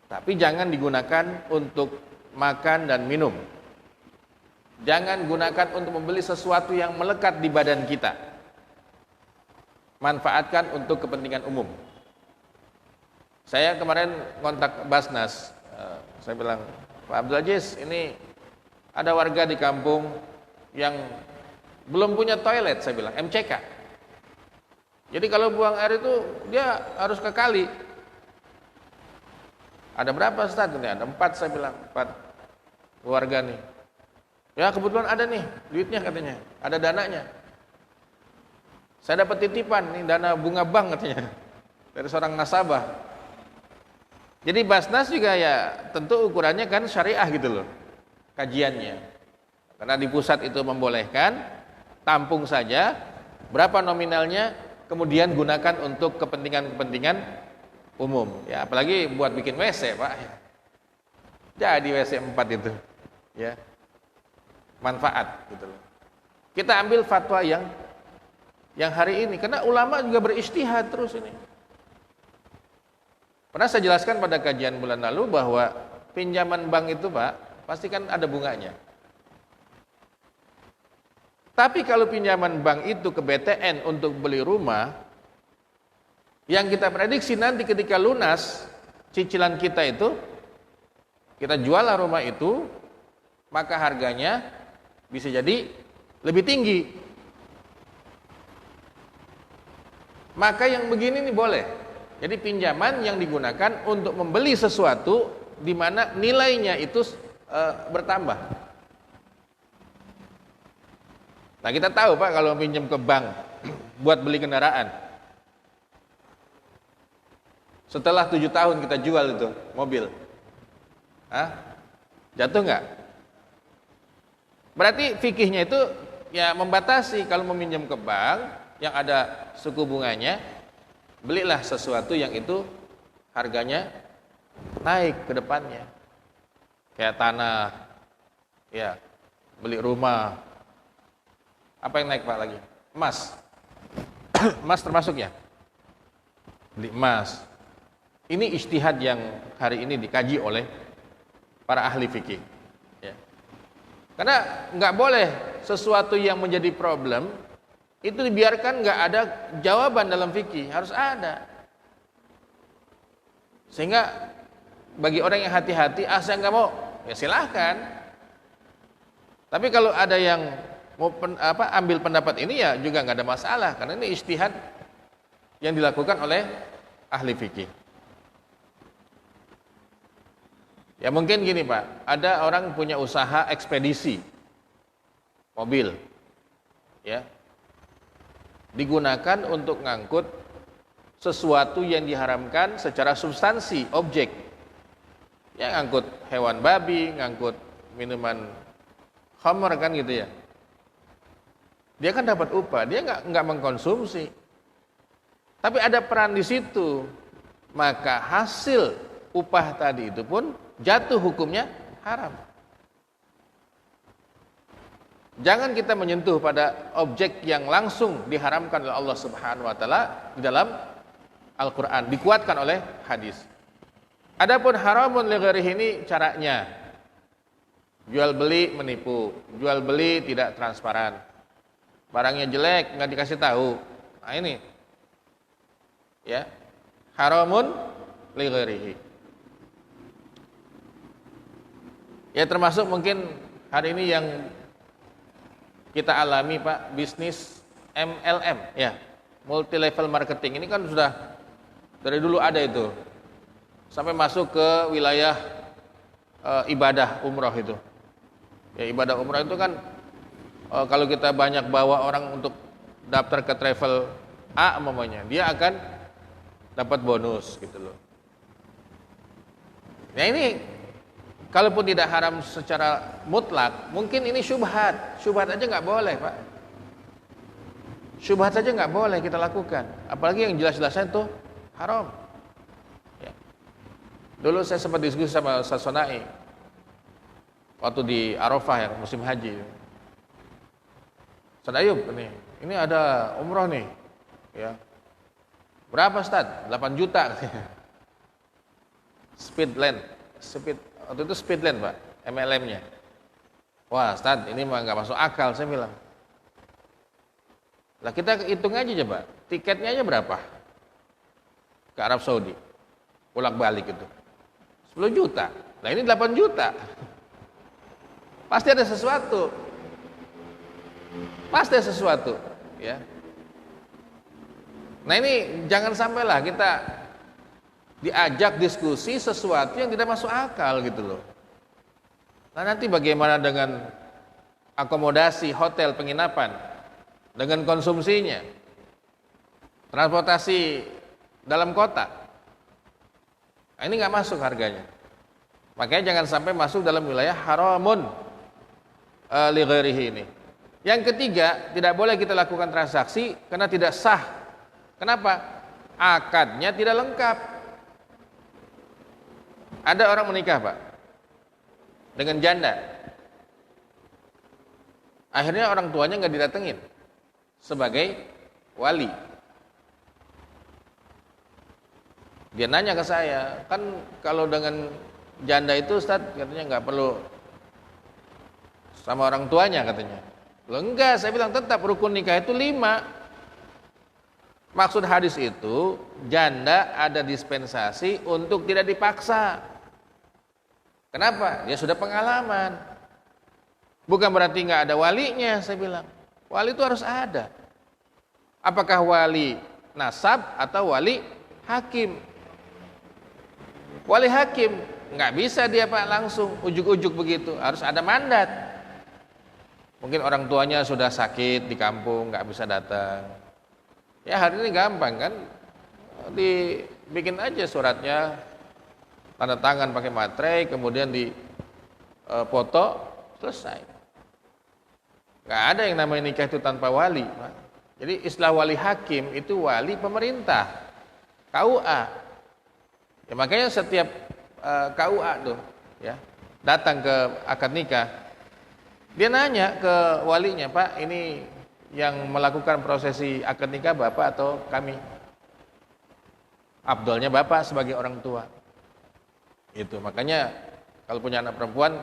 Tapi jangan digunakan untuk makan dan minum. Jangan gunakan untuk membeli sesuatu yang melekat di badan kita. Manfaatkan untuk kepentingan umum. Saya kemarin kontak Basnas. Saya bilang, Pak Abdul Aziz, ini ada warga di kampung yang belum punya toilet, saya bilang, MCK. Jadi kalau buang air itu dia harus ke kali. Ada berapa Ustaz? Ini ada 4, saya bilang, 4 warga nih. Ya kebetulan ada nih duitnya katanya, ada dananya. Saya dapat titipan nih dana bunga bank katanya dari seorang nasabah. Jadi Basnas juga ya tentu ukurannya kan syariah gitu loh kajiannya. Karena di pusat itu membolehkan, tampung saja berapa nominalnya, kemudian gunakan untuk kepentingan-kepentingan umum. Ya, apalagi buat bikin WC, Pak. Jadi WC 4 itu. Ya. Manfaat gitu loh. Kita ambil fatwa yang hari ini, karena ulama juga berijtihad terus ini. Pernah saya jelaskan pada kajian bulan lalu bahwa pinjaman bank itu, Pak, pasti kan ada bunganya. Tapi kalau pinjaman bank itu ke BTN untuk beli rumah, yang kita prediksi nanti ketika lunas cicilan kita itu, kita jual rumah itu, maka harganya bisa jadi lebih tinggi. Maka yang begini nih boleh. Jadi pinjaman yang digunakan untuk membeli sesuatu di mana nilainya itu bertambah. Nah, kita tahu Pak kalau pinjam ke bank buat beli kendaraan. Setelah 7 tahun kita jual itu mobil. Jatuh nggak? Berarti fikihnya itu ya membatasi kalau meminjam ke bank yang ada suku bunganya, belilah sesuatu yang itu harganya naik ke depannya. Kayak tanah, ya, beli rumah. Apa yang naik Pak lagi? Emas. Emas termasuk ya? Beli emas. Ini ijtihad yang hari ini dikaji oleh para ahli fikih. Ya. Karena nggak boleh sesuatu yang menjadi problem itu dibiarkan nggak ada jawaban dalam fikih, harus ada. Sehingga bagi orang yang hati-hati, saya nggak mau, ya silahkan. Tapi kalau ada yang mau ambil pendapat ini ya juga nggak ada masalah, karena ini ijtihad yang dilakukan oleh ahli fikih. Ya mungkin gini Pak, ada orang punya usaha ekspedisi mobil, ya, digunakan untuk ngangkut sesuatu yang diharamkan secara substansi, objek. Ya ngangkut hewan babi, ngangkut minuman khamr kan gitu ya. Dia kan dapat upah, dia nggak mengkonsumsi. Tapi ada peran di situ, maka hasil upah tadi itu pun jatuh hukumnya haram. Jangan kita menyentuh pada objek yang langsung diharamkan oleh Allah Subhanahu wa taala di dalam Al-Qur'an, dikuatkan oleh hadis. Adapun haramun li ghairihi ini caranya. Jual beli menipu, jual beli tidak transparan. Barangnya jelek nggak dikasih tahu. Nah ini. Ya. Haramun li ghairihi. Ya termasuk mungkin hari ini yang kita alami Pak, bisnis MLM ya, multi level marketing ini kan sudah Dari dulu ada itu. Sampai masuk ke wilayah ibadah umroh itu. Ya, ibadah umroh itu kan kalau kita banyak bawa orang untuk daftar ke travel A umpamanya, dia akan dapat bonus gitu loh. Nah ini kalaupun tidak haram secara mutlak, mungkin ini syubhat. Syubhat aja nggak boleh, Pak. Syubhat aja nggak boleh kita lakukan. Apalagi yang jelas-jelasnya itu haram. Ya. Dulu saya sempat diskusi sama Ustaz Sonai waktu di Arafah ya, musim haji. Ustaz Ayub ini ada umroh nih. Ya. Berapa Ustaz? 8 juta katanya. Waktu itu Speedland Pak, MLM-nya. Wah Ustaz, ini mah nggak masuk akal, saya bilang. Lah kita hitung aja coba, tiketnya aja berapa? Ke Arab Saudi, bolak-balik itu 10 juta. Nah ini 8 juta. Pasti ada sesuatu. Pasti ada sesuatu, ya. Nah ini jangan sampailah kita diajak diskusi sesuatu yang tidak masuk akal gitu loh. Nah nanti bagaimana dengan akomodasi hotel penginapan, dengan konsumsinya, transportasi dalam kota. Nah, ini nggak masuk harganya. Makanya jangan sampai masuk dalam wilayah haramun li ghairihi ini. Yang ketiga, tidak boleh kita lakukan transaksi karena tidak sah. Kenapa? Akadnya tidak lengkap. Ada orang menikah Pak dengan janda, akhirnya orang tuanya nggak didatengin sebagai wali. Dia nanya ke saya, kan kalau dengan janda itu Ustaz katanya nggak perlu sama orang tuanya katanya. Loh enggak, saya bilang tetap rukun nikah itu 5. Maksud hadis itu janda ada dispensasi untuk tidak dipaksa. Kenapa? Dia sudah pengalaman. Bukan berarti nggak ada walinya, saya bilang. Wali itu harus ada. Apakah wali nasab atau wali hakim? Wali hakim nggak bisa dia Pak langsung ujuk-ujuk begitu, harus ada mandat. Mungkin orang tuanya sudah sakit di kampung, nggak bisa datang. Ya hari ini gampang kan, dibikin aja suratnya, tanda tangan pakai materai, kemudian di foto, selesai. Nggak ada yang namanya nikah itu tanpa wali. Jadi istilah wali hakim itu wali pemerintah, KUA. Ya makanya setiap KUA tuh, ya datang ke akad nikah, dia nanya ke walinya, Pak, ini yang melakukan prosesi akad nikah Bapak atau kami? Afdolnya Bapak sebagai orang tua. Itu makanya kalau punya anak perempuan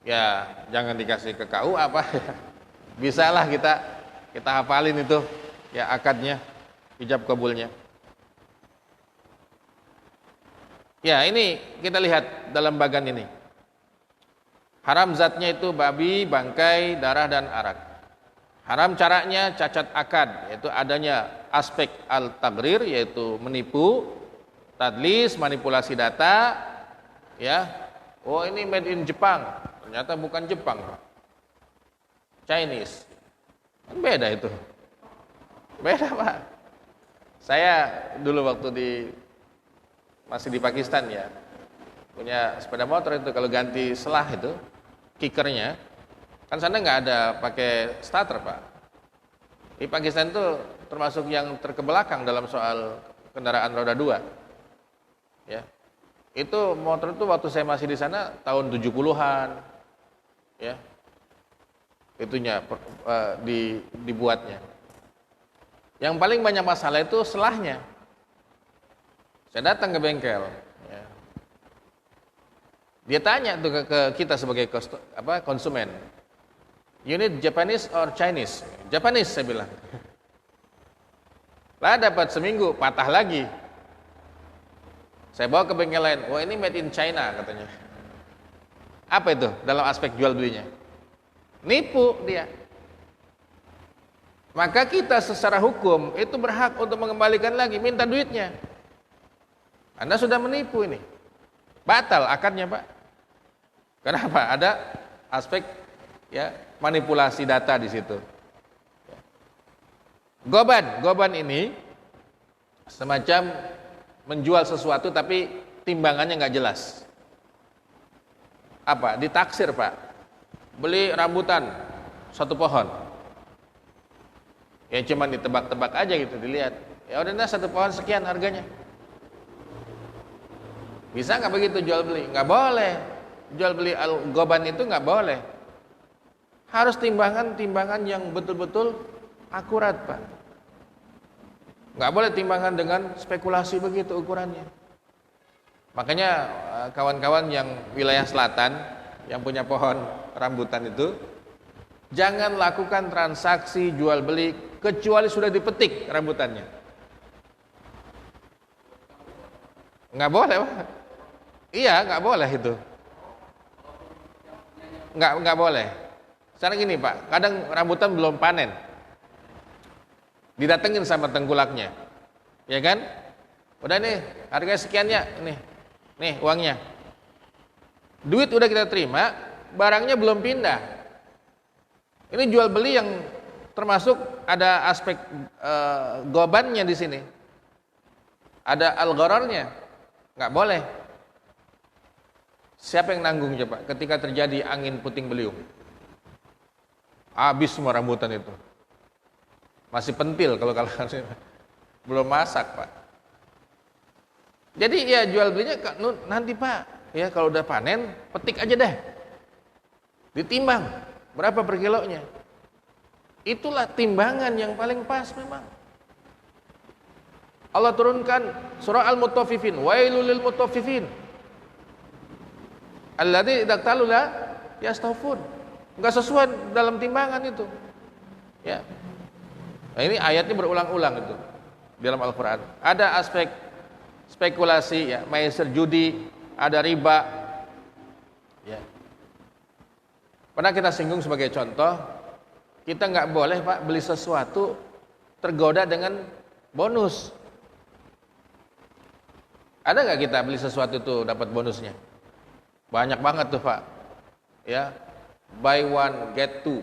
ya jangan dikasih ke KUA Pak. Bisalah kita hafalin itu ya akadnya, ijab kabulnya. Ya ini kita lihat dalam bagan ini. Haram zatnya itu babi, bangkai, darah dan arak. Haram caranya cacat akad, yaitu adanya aspek al-tagrir, yaitu menipu, tadlis, manipulasi data, ya. Oh ini made in Jepang, ternyata bukan Jepang, Chinese. Kan beda itu. Beda Pak. Saya dulu waktu masih di Pakistan ya, punya sepeda motor itu kalau ganti selah itu, kickernya, kan sana nggak ada pakai starter Pak. Di Pakistan itu termasuk yang terkebelakang dalam soal kendaraan roda 2. Ya. Itu motor itu waktu saya masih di sana tahun 70-an. Ya. Itunya dibuatnya. Yang paling banyak masalah itu selahnya. Saya datang ke bengkel, ya. Dia tanya tuh ke kita sebagai konsumen. You need Japanese or Chinese? Japanese, saya bilang. Lah dapat seminggu, patah lagi. Saya bawa ke bengkel lain. Wah ini made in China katanya. Apa itu dalam aspek jual belinya? Nipu dia. Maka kita secara hukum itu berhak untuk mengembalikan lagi, minta duitnya. Anda sudah menipu ini. Batal akadnya, Pak. Kenapa? Ada aspek ya manipulasi data di situ. Goban ini semacam menjual sesuatu tapi timbangannya nggak jelas. Apa? Ditaksir, Pak. Beli rambutan satu pohon. Ya cuma ditebak-tebak aja gitu, dilihat. Ya udah satu pohon sekian harganya. Bisa nggak begitu jual beli? Nggak boleh. Jual beli goban itu nggak boleh. Harus timbangan yang betul-betul akurat, Pak. Nggak boleh timbangan dengan spekulasi begitu ukurannya. Makanya kawan-kawan yang wilayah selatan yang punya pohon rambutan itu jangan lakukan transaksi jual beli kecuali sudah dipetik rambutannya. Nggak boleh, Pak. Iya, nggak boleh itu. Nggak boleh. Sekarang gini, Pak, kadang rambutan belum panen, didatengin sama tengkulaknya, ya kan? Udah nih, harga sekian ya, nih uangnya. Duit udah kita terima, barangnya belum pindah. Ini jual beli yang termasuk ada aspek gobannya di sini, ada al-ghararnya, nggak boleh. Siapa yang nanggung coba ketika terjadi angin puting beliung? Habis semua rambutan itu. Masih pentil kalau belum masak, Pak. Jadi ya jual belinya nanti, Pak. Ya kalau udah panen, petik aja deh. Ditimbang berapa per kilonya. Itulah timbangan yang paling pas memang. Allah turunkan surah Al-Mutaffifin, wailul lil mutaffifin. Alladzi idza qtalu la yastawfun. Enggak sesuai dalam timbangan itu. Ya. Nah, ini ayatnya berulang-ulang itu di dalam Al-Qur'an. Ada aspek spekulasi ya, maisir judi, ada riba. Ya. Pernah kita singgung sebagai contoh, kita nggak boleh, Pak, beli sesuatu tergoda dengan bonus. Ada nggak kita beli sesuatu itu dapat bonusnya? Banyak banget tuh, Pak. Ya, buy one get two,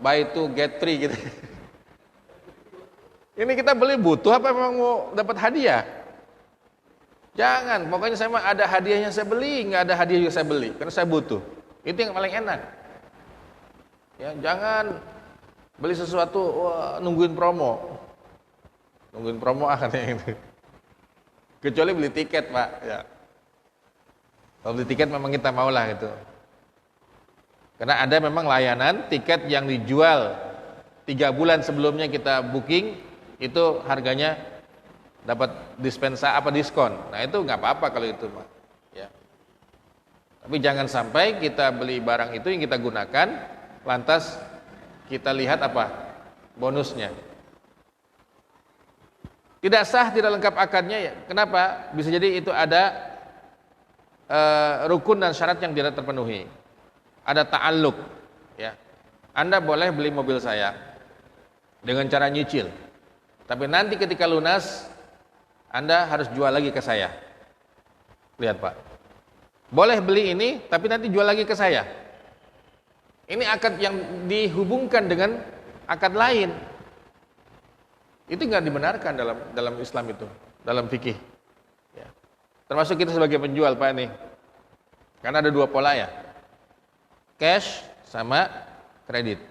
buy two get three gitu. Ini kita beli butuh apa memang mau dapat hadiah? Jangan, pokoknya saya mah ada hadiahnya saya beli, nggak ada hadiah juga saya beli, karena saya butuh. Itu yang paling enak. Ya, jangan beli sesuatu nungguin promo katanya itu. Kecuali beli tiket, Pak. Ya. Kalau beli tiket memang kita maulah gitu. Karena ada memang layanan tiket yang dijual 3 bulan sebelumnya kita booking, itu harganya dapat diskon. Nah itu nggak apa-apa kalau itu, Pak. Ya. Tapi jangan sampai kita beli barang itu yang kita gunakan, lantas kita lihat apa bonusnya. Tidak sah, tidak lengkap akadnya ya. Kenapa? Bisa jadi itu ada rukun dan syarat yang tidak terpenuhi. Ada ta'alluq ya. Anda boleh beli mobil saya dengan cara nyicil. Tapi nanti ketika lunas Anda harus jual lagi ke saya. Lihat, Pak. Boleh beli ini tapi nanti jual lagi ke saya. Ini akad yang dihubungkan dengan akad lain. Itu enggak dibenarkan dalam Islam itu, dalam fikih. Ya. Termasuk kita sebagai penjual, Pak, nih. Karena ada 2 pola ya. Cash sama kredit.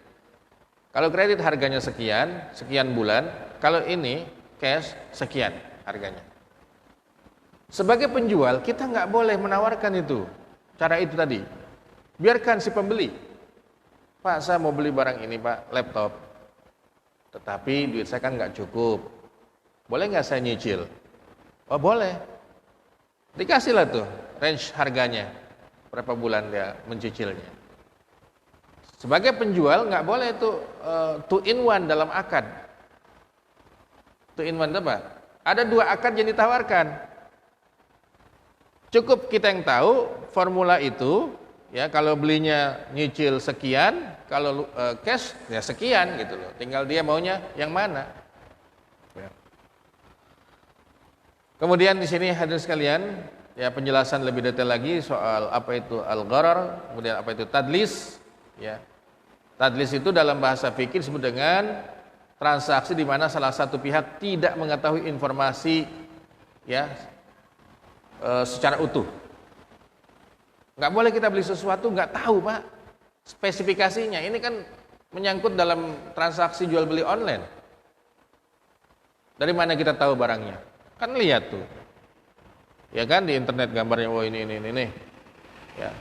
Kalau kredit harganya sekian bulan. Kalau ini cash sekian harganya. Sebagai penjual kita nggak boleh menawarkan itu. Cara itu tadi. Biarkan si pembeli. Pak, saya mau beli barang ini, Pak, laptop. Tetapi duit saya kan nggak cukup. Boleh nggak saya nyicil? Oh boleh. Dikasihlah tuh range harganya. Berapa bulan dia mencicilnya. Sebagai penjual nggak boleh itu 2 in 1 dalam akad. 2 in 1 apa? Ada 2 akad yang ditawarkan. Cukup kita yang tahu formula itu, ya kalau belinya nyicil sekian, kalau cash ya sekian gitu loh. Tinggal dia maunya yang mana. Ya. Kemudian di sini hadirin sekalian, ya penjelasan lebih detail lagi soal apa itu al-gharar, kemudian apa itu tadlis, ya. Tadlis itu dalam bahasa fikih disebut dengan transaksi di mana salah satu pihak tidak mengetahui informasi, ya, secara utuh. Nggak boleh kita beli sesuatu nggak tahu Pak spesifikasinya. Ini kan menyangkut dalam transaksi jual beli online. Dari mana kita tahu barangnya? Kan lihat tuh, ya kan di internet gambarnya, oh ini, ya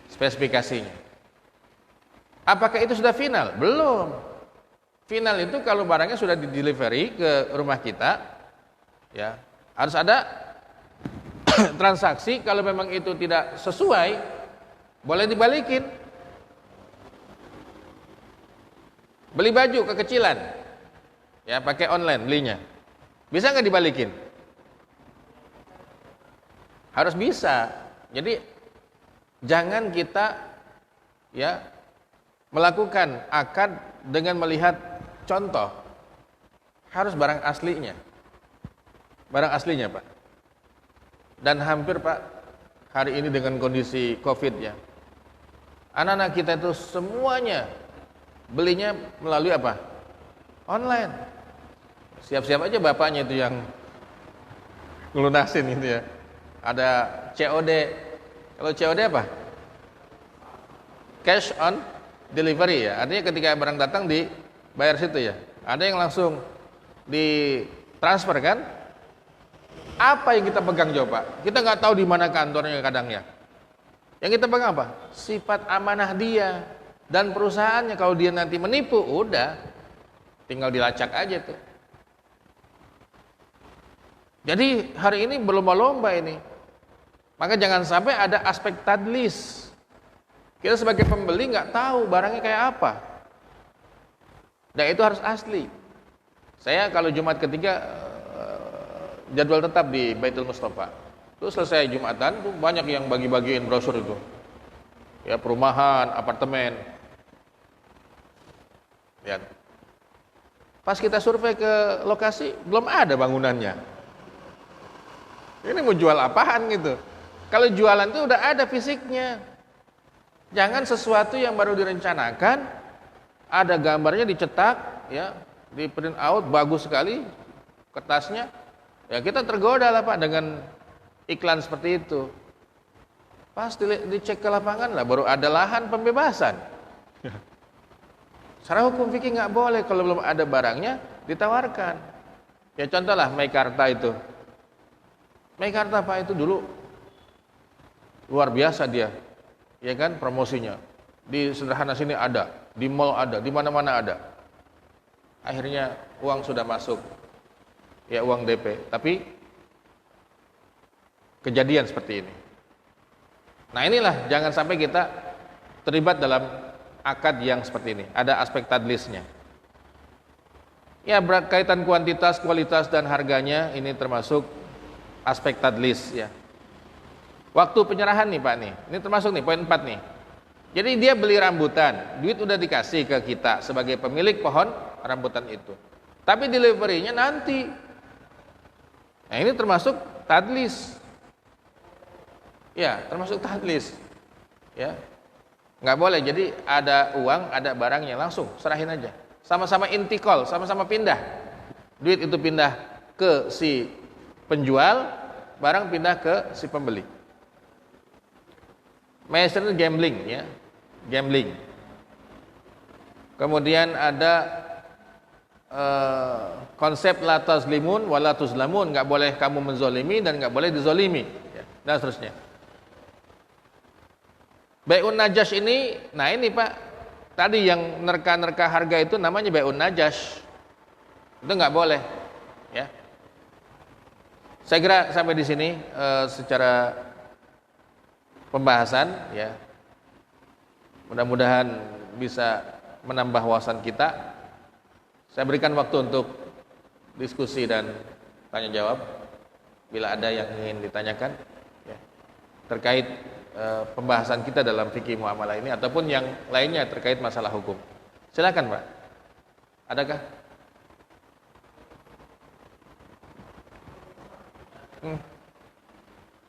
spesifikasinya. Apakah itu sudah final? Belum. Final itu kalau barangnya sudah di delivery ke rumah kita, ya harus ada transaksi. Kalau memang itu tidak sesuai, boleh dibalikin. Beli baju kekecilan, ya pakai online belinya, bisa nggak dibalikin? Harus bisa. Jadi jangan kita, ya, melakukan akad dengan melihat contoh. Harus barang aslinya. Barang aslinya Pak. Dan hampir Pak, hari ini dengan kondisi Covid, ya, anak-anak kita itu semuanya belinya melalui apa? Online. Siap-siap aja bapaknya itu yang ngelunasin itu, ya. Ada COD. Kalau COD apa? Cash on delivery, ya. Artinya ketika barang datang dibayar situ, ya. Ada yang langsung ditransfer kan? Apa yang kita pegang coba? Kita nggak tahu di mana kantornya kadang, ya. Yang kita pegang apa? Sifat amanah dia dan perusahaannya. Kalau dia nanti menipu, udah tinggal dilacak aja tuh. Jadi hari ini berlomba-lomba ini. Maka jangan sampai ada aspek tadlis. Kita sebagai pembeli nggak tahu barangnya kayak apa. Dan itu harus asli. Saya kalau Jumat ketiga jadwal tetap di Baitul Mustafa. Terus selesai Jumatan tuh banyak yang bagi-bagiin brosur itu. Ya, perumahan, apartemen. Ya. Pas kita survei ke lokasi, belum ada bangunannya. Ini mau jual apaan gitu. Kalau jualan itu udah ada fisiknya. Jangan sesuatu yang baru direncanakan, ada gambarnya dicetak, ya, di print out bagus sekali kertasnya. Ya kita tergoda lah Pak dengan iklan seperti itu. Pas dicek ke lapangan lah baru ada lahan pembebasan. Secara hukum fikih nggak boleh kalau belum ada barangnya ditawarkan. Ya contoh lah Meikarta itu. Meikarta Pak itu dulu luar biasa dia, ya kan promosinya. Di Sederhana sini ada, di mall ada, di mana-mana ada. Akhirnya uang sudah masuk. Ya uang DP, tapi kejadian seperti ini. Nah inilah jangan sampai kita terlibat dalam akad yang seperti ini. Ada aspek tadlisnya. Ya berkaitan kuantitas, kualitas dan harganya ini termasuk aspek tadlis, ya. Waktu penyerahan nih Pak nih, ini termasuk nih poin 4 nih. Jadi dia beli rambutan, duit udah dikasih ke kita sebagai pemilik pohon rambutan itu. Tapi deliverynya nanti. Nah ini termasuk tadlis, ya termasuk tadlis, ya nggak boleh. Jadi ada uang, ada barangnya langsung serahin aja, sama-sama intikal, sama-sama pindah. Duit itu pindah ke si penjual, barang pindah ke si pembeli. Master gambling, ya gambling. Kemudian ada konsep la tazlimun wa la tuzlamun, nggak boleh kamu menzolimi dan nggak boleh dizolimi, ya, dan seterusnya. Bai'un najash ini, nah ini Pak, tadi yang nerka-nerka harga itu namanya bai'un najash, itu nggak boleh, ya. Saya kira sampai di sini secara pembahasan, ya. Mudah-mudahan bisa menambah wawasan kita. Saya berikan waktu untuk diskusi dan tanya jawab bila ada yang ingin ditanyakan, ya, terkait pembahasan kita dalam fikih muamalah ini ataupun yang lainnya terkait masalah hukum. Silakan Pak. Adakah?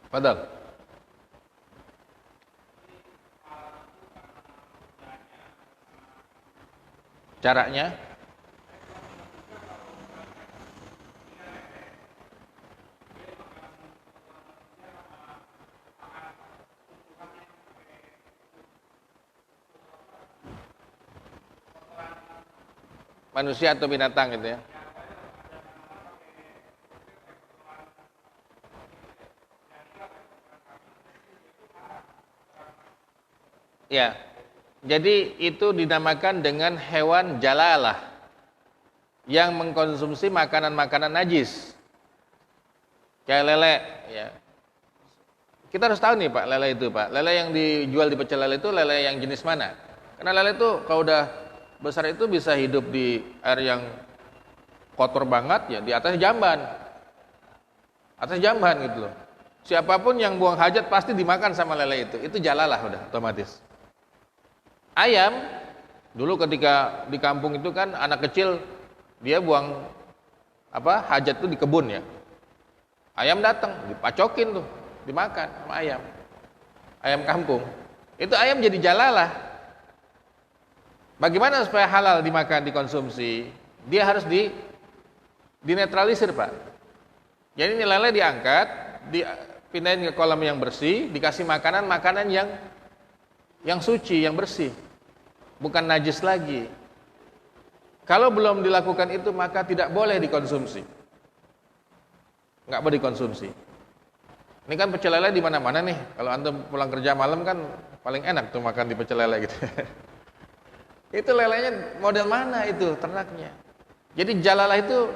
Padahal caranya manusia atau binatang gitu ya. Ya. Jadi itu dinamakan dengan hewan jalalah yang mengkonsumsi makanan-makanan najis. Kayak lele ya. Kita harus tahu nih Pak, lele itu Pak. Lele yang dijual di pecel lele itu lele yang jenis mana? Karena lele itu kalau udah besar itu bisa hidup di air yang kotor banget ya, di atasnya jamban. Atas jamban gitu loh. Siapapun yang buang hajat pasti dimakan sama lele itu. Itu jalalah udah otomatis. Ayam dulu ketika di kampung itu kan anak kecil dia buang hajat itu di kebun ya. Ayam datang, dipacokin tuh, dimakan sama ayam. Ayam kampung. Itu ayam jadi jalalah. Bagaimana supaya halal dimakan, dikonsumsi? Dia harus dinetralisir, Pak. Jadi ini lele diangkat, dipindahin ke kolam yang bersih, dikasih makanan yang suci, yang bersih. Bukan najis lagi. Kalau belum dilakukan itu maka tidak boleh dikonsumsi. Enggak boleh dikonsumsi. Ini kan pecel lele di mana-mana nih. Kalau antum pulang kerja malam kan paling enak tuh makan di pecel lele gitu. Itu lelenya model mana itu ternaknya? Jadi jalalah itu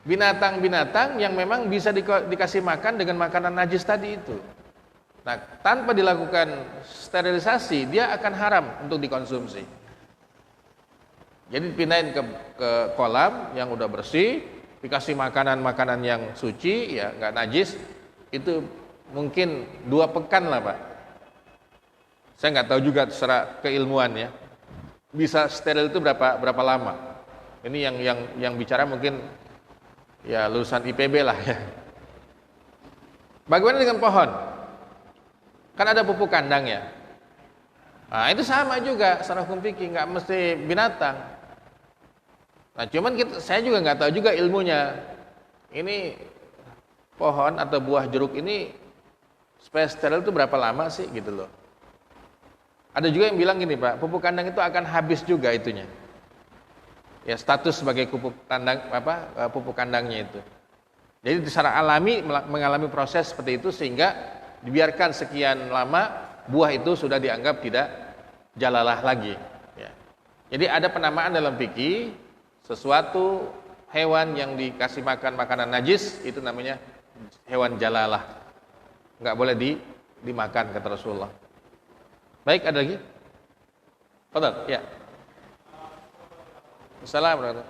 binatang-binatang yang memang bisa dikasih makan dengan makanan najis tadi itu. Nah, tanpa dilakukan sterilisasi, dia akan haram untuk dikonsumsi. Jadi pindahin ke kolam yang udah bersih, dikasih makanan-makanan yang suci, ya nggak najis, itu mungkin 2 pekan lah Pak. Saya nggak tahu juga secara keilmuan ya, bisa steril itu berapa lama. Ini yang bicara mungkin ya lulusan IPB lah ya. Bagaimana dengan pohon? Kan ada pupuk kandang ya. Nah itu sama juga secara hukum fikih, nggak mesti binatang. Nah cuman saya juga nggak tahu juga ilmunya. Ini pohon atau buah jeruk ini supaya steril itu berapa lama sih gitu loh. Ada juga yang bilang gini Pak, pupuk kandang itu akan habis juga itunya. Ya status sebagai pupuk kandangnya itu. Jadi secara alami mengalami proses seperti itu sehingga dibiarkan sekian lama buah itu sudah dianggap tidak jalalah lagi ya. Jadi ada penamaan dalam fikih sesuatu hewan yang dikasih makan makanan najis itu namanya hewan jalalah, nggak boleh dimakan kata Rasulullah. Baik, ada lagi? Betul ya. Assalamualaikum.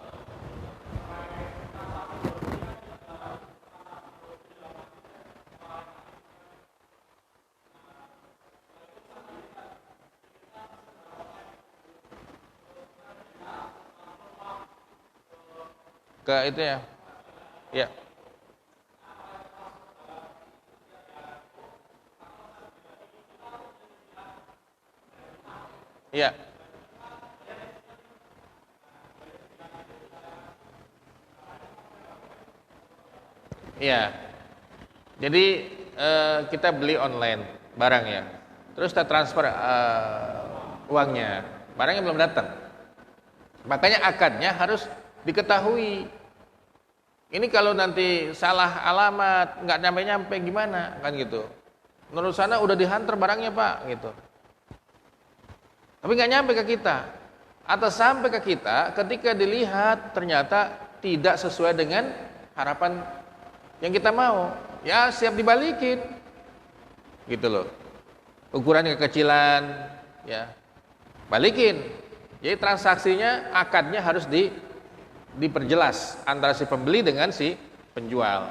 Ke itu ya. Ya. Iya. Iya. Jadi kita beli online barang ya. Terus kita transfer uangnya. Barangnya belum datang. Makanya akadnya harus diketahui. Ini kalau nanti salah alamat, nggak nyampe-nyampe gimana kan gitu. Menurut sana udah dihantar barangnya Pak gitu. Tapi nggak nyampe ke kita. Atau sampai ke kita ketika dilihat ternyata tidak sesuai dengan harapan yang kita mau. Ya siap dibalikin. Gitu loh. Ukurannya kekecilan, ya. Balikin. Jadi transaksinya akadnya harus diperjelas antara si pembeli dengan si penjual.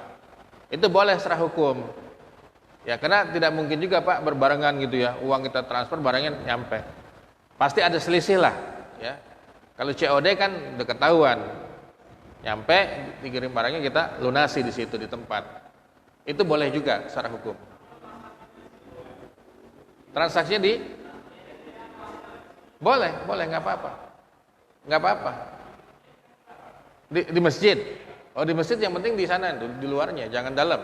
Itu boleh secara hukum. Ya karena tidak mungkin juga Pak berbarengan gitu ya, uang kita transfer barangnya nyampe. Pasti ada selisih lah, ya. Kalau COD kan udah ketahuan. Nyampe dikirim barangnya kita lunasi di situ di tempat. Itu boleh juga secara hukum. Transaksinya boleh, nggak apa-apa. Nggak apa-apa. Di masjid. Oh, di masjid yang penting di sana, di luarnya, jangan dalam.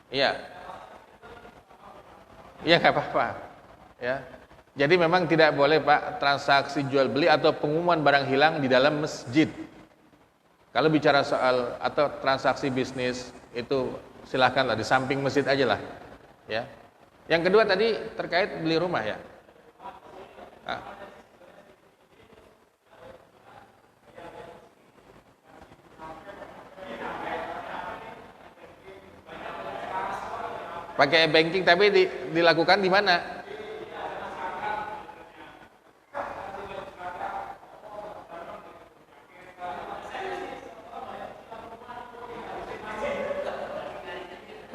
Iya. Iya, nggak apa-apa. Ya. Jadi memang tidak boleh Pak transaksi jual beli atau pengumuman barang hilang di dalam masjid. Kalau bicara soal atau transaksi bisnis itu silahkanlah di samping masjid aja lah. Ya. Yang kedua tadi terkait beli rumah ya. Nah. Pakai banking tapi dilakukan di mana?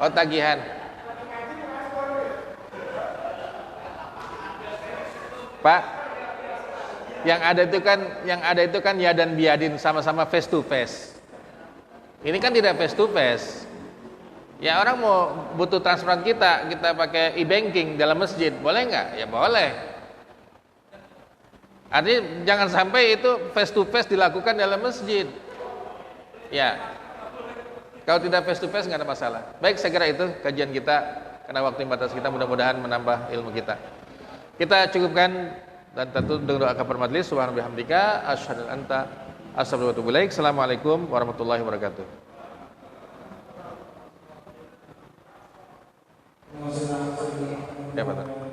Oh, tagihan. Pak, yang ada itu kan ya dan biadin sama-sama face to face. Ini kan tidak face to face. Ya orang mau butuh transferan kita pakai e-banking dalam masjid, boleh nggak? Ya boleh. Artinya jangan sampai itu face to face dilakukan dalam masjid. Ya, kalau tidak face to face nggak ada masalah. Baik, saya kira itu kajian kita karena waktu yang batas kita, mudah-mudahan menambah ilmu kita. Kita cukupkan dan tentu dengan doa kafaratul majlis. Subhanallah bihamdika asyhadu an anta astaghfiruka wa atubu ilaik. Assalamualaikum warahmatullahi wabarakatuh. Ya, Pak.